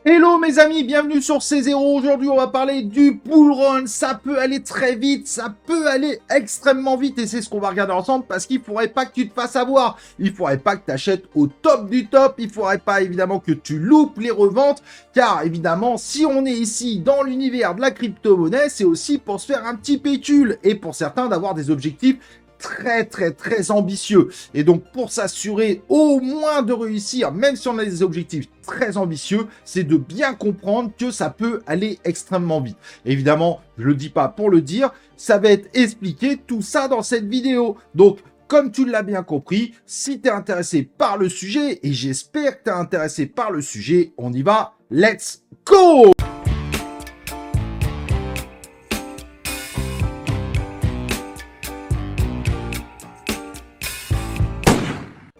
Hello mes amis, bienvenue sur C0. Aujourd'hui on va parler du bull run. Ça peut aller très vite, ça peut aller extrêmement vite et c'est ce qu'on va regarder ensemble parce qu'il ne faudrait pas que tu te fasses avoir. Il ne faudrait pas que tu achètes au top du top, il ne faudrait pas évidemment que tu loupes les reventes car évidemment si on est ici dans l'univers de la crypto-monnaie, c'est aussi pour se faire un petit pécule et pour certains d'avoir des objectifs très ambitieux. Et donc pour s'assurer au moins de réussir, même si on a des objectifs très ambitieux, c'est de bien comprendre que ça peut aller extrêmement vite. Évidemment, je le dis pas pour le dire, ça va être expliqué tout ça dans cette vidéo. Donc comme tu l'as bien compris, si tu es intéressé par le sujet, et j'espère que tu es intéressé par le sujet, on y va, let's go!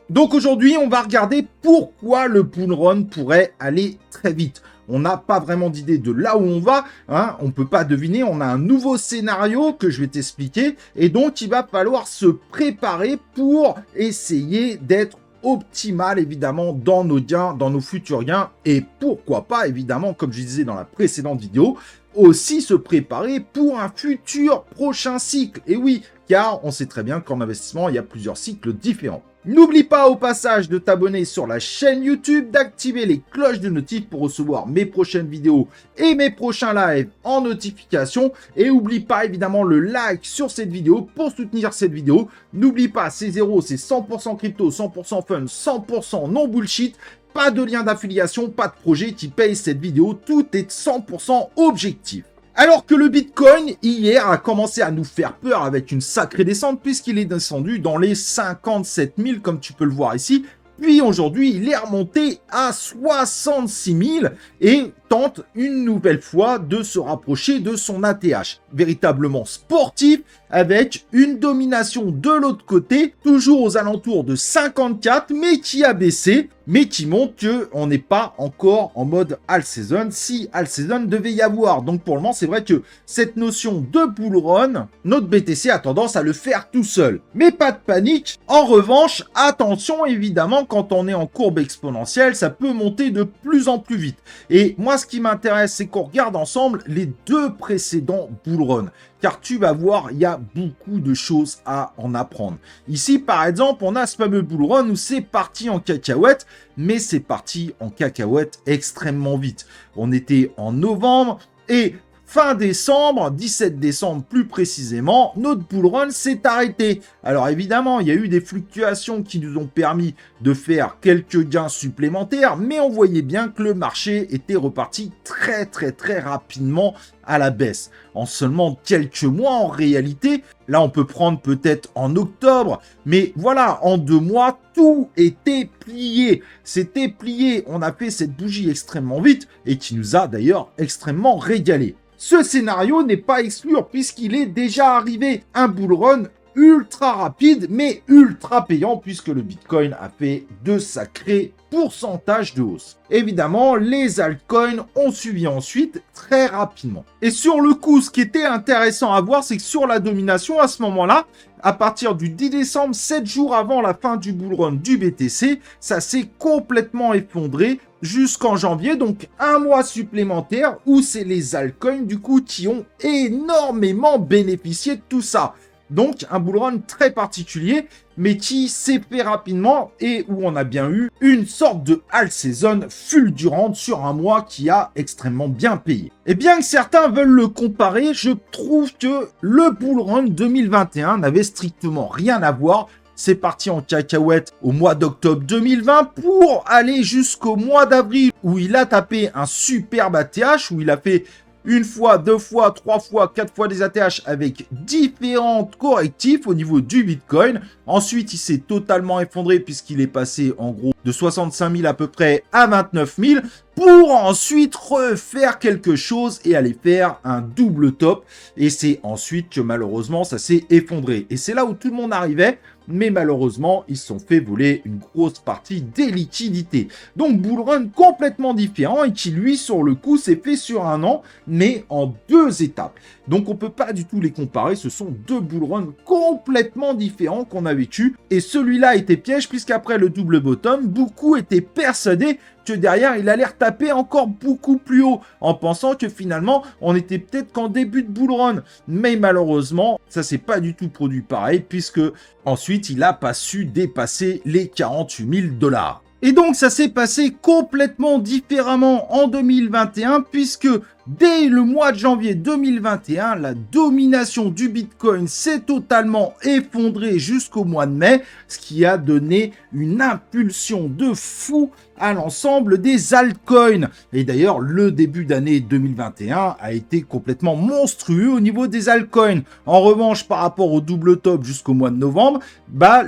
Donc aujourd'hui, on va regarder pourquoi le bull run pourrait aller très vite. On n'a pas vraiment d'idée de là où on va, hein, on ne peut pas deviner, on a un nouveau scénario que je vais t'expliquer, et donc il va falloir se préparer pour essayer d'être optimal évidemment dans nos gains, dans nos futurs gains, et pourquoi pas évidemment, comme je disais dans la précédente vidéo, aussi se préparer pour un futur prochain cycle. Et oui, car on sait très bien qu'en investissement, il y a plusieurs cycles différents. N'oublie pas au passage de t'abonner sur la chaîne YouTube, d'activer les cloches de notif pour recevoir mes prochaines vidéos et mes prochains lives en notification. Et n'oublie pas évidemment le like sur cette vidéo pour soutenir cette vidéo. N'oublie pas, C0, c'est 100% crypto, 100% fun, 100% non bullshit. Pas de lien d'affiliation, pas de projet qui paye cette vidéo, tout est 100% objectif. Alors que le Bitcoin, hier, a commencé à nous faire peur avec une sacrée descente puisqu'il est descendu dans les 57 000 comme tu peux le voir ici. Puis aujourd'hui, il est remonté à 66 000 et tente une nouvelle fois de se rapprocher de son ATH. Véritablement sportif avec une domination de l'autre côté, toujours aux alentours de 54, mais qui a baissé, mais qui montre qu'on n'est pas encore en mode all season, si all season devait y avoir. Donc pour le moment, c'est vrai que cette notion de bull run, notre BTC a tendance à le faire tout seul. Mais pas de panique. En revanche, attention évidemment, quand on est en courbe exponentielle, ça peut monter de plus en plus vite. Et moi, ce qui m'intéresse, c'est qu'on regarde ensemble les deux précédents bull run. Car tu vas voir, il y a beaucoup de choses à en apprendre. Ici, par exemple, on a ce fameux bull run où c'est parti en cacahuète, mais c'est parti en cacahuète extrêmement vite. On était en novembre et fin décembre, 17 décembre plus précisément, notre bull run s'est arrêté. Alors évidemment, il y a eu des fluctuations qui nous ont permis de faire quelques gains supplémentaires, mais on voyait bien que le marché était reparti très rapidement à la baisse. En seulement quelques mois en réalité, là on peut prendre peut-être en octobre, mais voilà, en 2 mois, tout était plié. C'était plié, on a fait cette bougie extrêmement vite et qui nous a d'ailleurs extrêmement régalé. Ce scénario n'est pas exclu puisqu'il est déjà arrivé. Un bull run ultra rapide mais ultra payant puisque le Bitcoin a fait de sacrés pourcentages de hausse. Évidemment, les altcoins ont suivi ensuite très rapidement. Et sur le coup, ce qui était intéressant à voir, c'est que sur la domination, à ce moment-là, à partir du 10 décembre, 7 jours avant la fin du bull run du BTC, ça s'est complètement effondré jusqu'en janvier, donc un mois supplémentaire où c'est les altcoins du coup qui ont énormément bénéficié de tout ça. Donc un bull run très particulier, mais qui s'est fait rapidement et où on a bien eu une sorte de all season fulgurante sur un mois qui a extrêmement bien payé. Et bien que certains veulent le comparer, je trouve que le bull run 2021 n'avait strictement rien à voir. C'est parti en cacahuète au mois d'octobre 2020 pour aller jusqu'au mois d'avril où il a tapé un superbe ATH, où il a fait 1 fois, 2 fois, 3 fois, 4 fois des ATH avec différents correctifs au niveau du Bitcoin. Ensuite, il s'est totalement effondré puisqu'il est passé en gros de 65 000 à peu près à 29 000 pour ensuite refaire quelque chose et aller faire un double top. Et c'est ensuite que malheureusement, ça s'est effondré. Et c'est là où tout le monde arrivait. Mais malheureusement, ils se sont fait voler une grosse partie des liquidités. Donc, bull run complètement différent et qui, lui, sur le coup, s'est fait sur un an, mais en 2 étapes. Donc, on ne peut pas du tout les comparer. Ce sont 2 bull runs complètement différents qu'on a vécu. Et celui-là était piège, puisqu'après le double bottom, beaucoup étaient persuadés que derrière, il allait retaper encore beaucoup plus haut, en pensant que finalement, on était peut-être qu'en début de bull run. Mais malheureusement, ça s'est pas du tout produit pareil, puisque ensuite, il n'a pas su dépasser les 48 000 $. Et donc, ça s'est passé complètement différemment en 2021, puisque dès le mois de janvier 2021, la domination du Bitcoin s'est totalement effondrée jusqu'au mois de mai, ce qui a donné une impulsion de fou à l'ensemble des altcoins. Et d'ailleurs, le début d'année 2021 a été complètement monstrueux au niveau des altcoins. En revanche, par rapport au double top jusqu'au mois de novembre,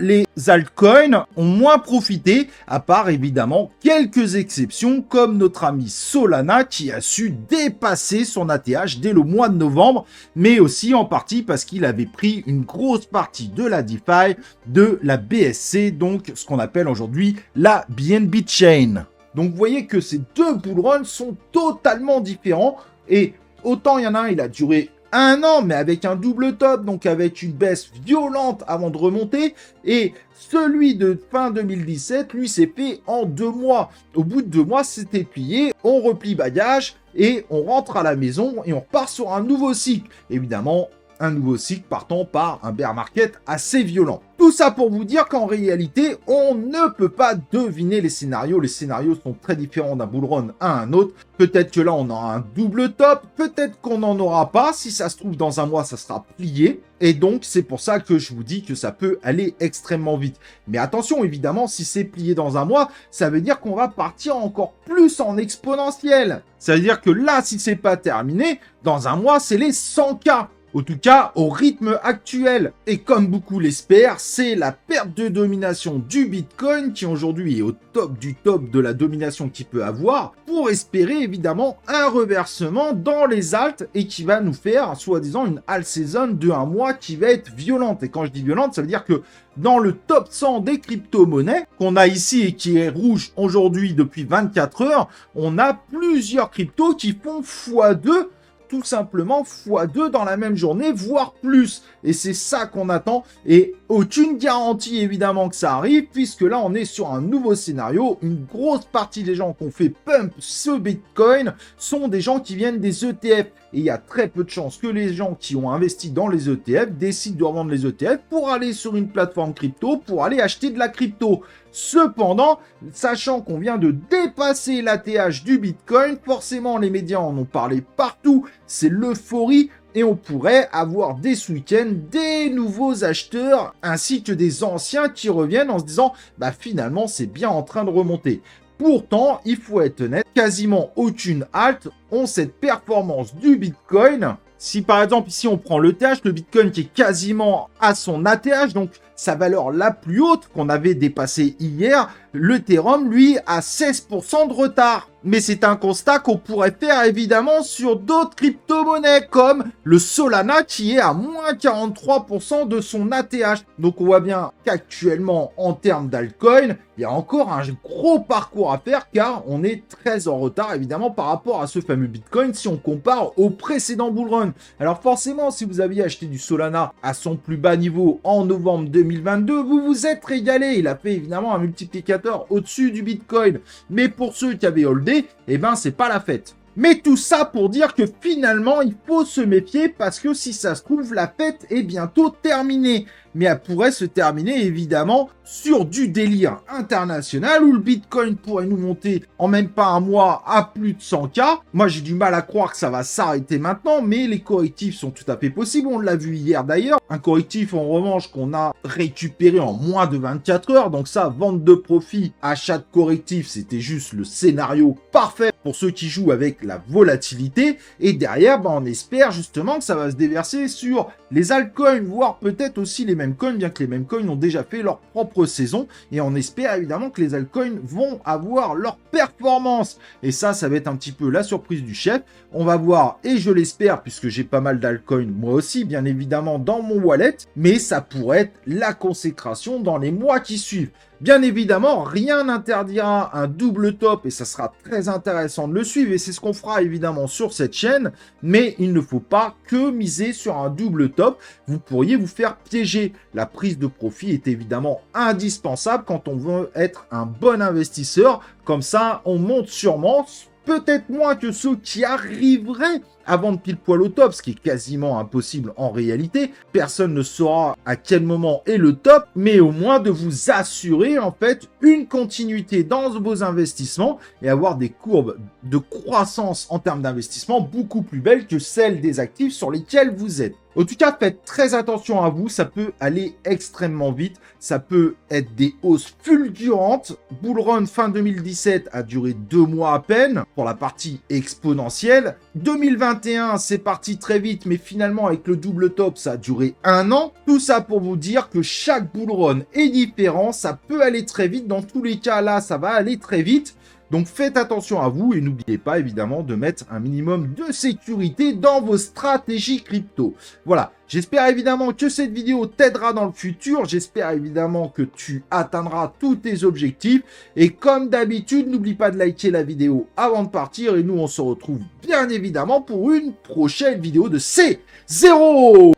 les altcoins ont moins profité, à part évidemment quelques exceptions, comme notre ami Solana qui a su dépasser son ATH dès le mois de novembre, mais aussi en partie parce qu'il avait pris une grosse partie de la DeFi, de la BSC, donc ce qu'on appelle aujourd'hui la BNB Chain. Donc vous voyez que ces deux bull runs sont totalement différents, et autant il y en a un, il a duré 1 an, mais avec un double top, donc avec une baisse violente avant de remonter, et celui de fin 2017, lui, s'est fait en 2 mois. Au bout de 2 mois, c'était plié, on replie bagage, et on rentre à la maison, et on repart sur un nouveau cycle. Évidemment, un nouveau cycle partant par un bear market assez violent. Tout ça pour vous dire qu'en réalité, on ne peut pas deviner les scénarios. Les scénarios sont très différents d'un bull run à un autre. Peut-être que là, on aura un double top. Peut-être qu'on n'en aura pas. Si ça se trouve, dans un mois, ça sera plié. Et donc, c'est pour ça que je vous dis que ça peut aller extrêmement vite. Mais attention, évidemment, si c'est plié dans un mois, ça veut dire qu'on va partir encore plus en exponentiel. Ça veut dire que là, si c'est pas terminé, dans un mois, c'est les 100K. En tout cas, au rythme actuel. Et comme beaucoup l'espèrent, c'est la perte de domination du Bitcoin qui aujourd'hui est au top du top de la domination qu'il peut avoir, pour espérer évidemment un reversement dans les alts et qui va nous faire, soi-disant, une alt season de 1 mois qui va être violente. Et quand je dis violente, ça veut dire que dans le top 100 des crypto-monnaies qu'on a ici et qui est rouge aujourd'hui depuis 24 heures, on a plusieurs cryptos qui font x2, tout simplement x2 dans la même journée, voire plus. Et c'est ça qu'on attend. Et aucune garantie évidemment que ça arrive, puisque là on est sur un nouveau scénario. Une grosse partie des gens qui ont fait pump ce Bitcoin sont des gens qui viennent des ETF. Et il y a très peu de chances que les gens qui ont investi dans les ETF décident de revendre les ETF pour aller sur une plateforme crypto, pour aller acheter de la crypto. Cependant, sachant qu'on vient de dépasser l'ATH du Bitcoin, forcément les médias en ont parlé partout, c'est l'euphorie, et on pourrait avoir dès ce week-end des nouveaux acheteurs ainsi que des anciens qui reviennent en se disant finalement c'est bien en train de remonter. Pourtant, il faut être honnête, quasiment aucune alt ont cette performance du Bitcoin. Si par exemple ici on prend l'ETH, le Bitcoin qui est quasiment à son ATH, donc sa valeur la plus haute qu'on avait dépassée hier, l'Ethereum lui a 16% de retard. Mais c'est un constat qu'on pourrait faire évidemment sur d'autres crypto-monnaies comme le Solana qui est à moins 43% de son ATH. Donc on voit bien qu'actuellement en termes d'altcoin, il y a encore un gros parcours à faire car on est très en retard évidemment par rapport à ce fameux Bitcoin si on compare au précédent bull run. Alors forcément si vous aviez acheté du Solana à son plus bas niveau en novembre 2022, vous vous êtes régalé. Il a fait évidemment un multiplicateur au-dessus du Bitcoin. Mais pour ceux qui avaient holdé, c'est pas la fête. Mais tout ça pour dire que finalement, il faut se méfier parce que si ça se trouve, la fête est bientôt terminée. Mais elle pourrait se terminer évidemment sur du délire international où le Bitcoin pourrait nous monter en même pas un mois à plus de 100K. Moi, j'ai du mal à croire que ça va s'arrêter maintenant, mais les correctifs sont tout à fait possibles. On l'a vu hier d'ailleurs. Un correctif en revanche qu'on a récupéré en moins de 24 heures. Donc ça, vente de profit, achat de correctif, c'était juste le scénario parfait pour ceux qui jouent avec la volatilité. Et derrière, on espère justement que ça va se déverser sur les altcoins, voire peut-être aussi les mêmes coins, bien que les mêmes coins ont déjà fait leur propre saison. Et on espère évidemment que les altcoins vont avoir leur performance. Et ça va être un petit peu la surprise du chef. On va voir, et je l'espère, puisque j'ai pas mal d'altcoins, moi aussi, bien évidemment, dans mon wallet. Mais ça pourrait être la consécration dans les mois qui suivent. Bien évidemment, rien n'interdira un double top et ça sera très intéressant de le suivre et c'est ce qu'on fera évidemment sur cette chaîne, mais il ne faut pas que miser sur un double top. Vous pourriez vous faire piéger. La prise de profit est évidemment indispensable quand on veut être un bon investisseur. Comme ça, on monte sûrement, peut-être moins que ceux qui arriveraient à vendre pile poil au top, ce qui est quasiment impossible en réalité. Personne ne saura à quel moment est le top, mais au moins de vous assurer en fait une continuité dans vos investissements et avoir des courbes de croissance en termes d'investissement beaucoup plus belles que celles des actifs sur lesquels vous êtes. En tout cas, faites très attention à vous, ça peut aller extrêmement vite, ça peut être des hausses fulgurantes. Bull Run fin 2017 a duré 2 mois à peine pour la partie exponentielle. 2021, c'est parti très vite, mais finalement, avec le double top, ça a duré 1 an. Tout ça pour vous dire que chaque bull run est différent, ça peut aller très vite. Dans tous les cas, là, ça va aller très vite. Donc faites attention à vous et n'oubliez pas évidemment de mettre un minimum de sécurité dans vos stratégies crypto. Voilà, j'espère évidemment que cette vidéo t'aidera dans le futur, j'espère évidemment que tu atteindras tous tes objectifs et comme d'habitude, n'oublie pas de liker la vidéo avant de partir et nous on se retrouve bien évidemment pour une prochaine vidéo de C0.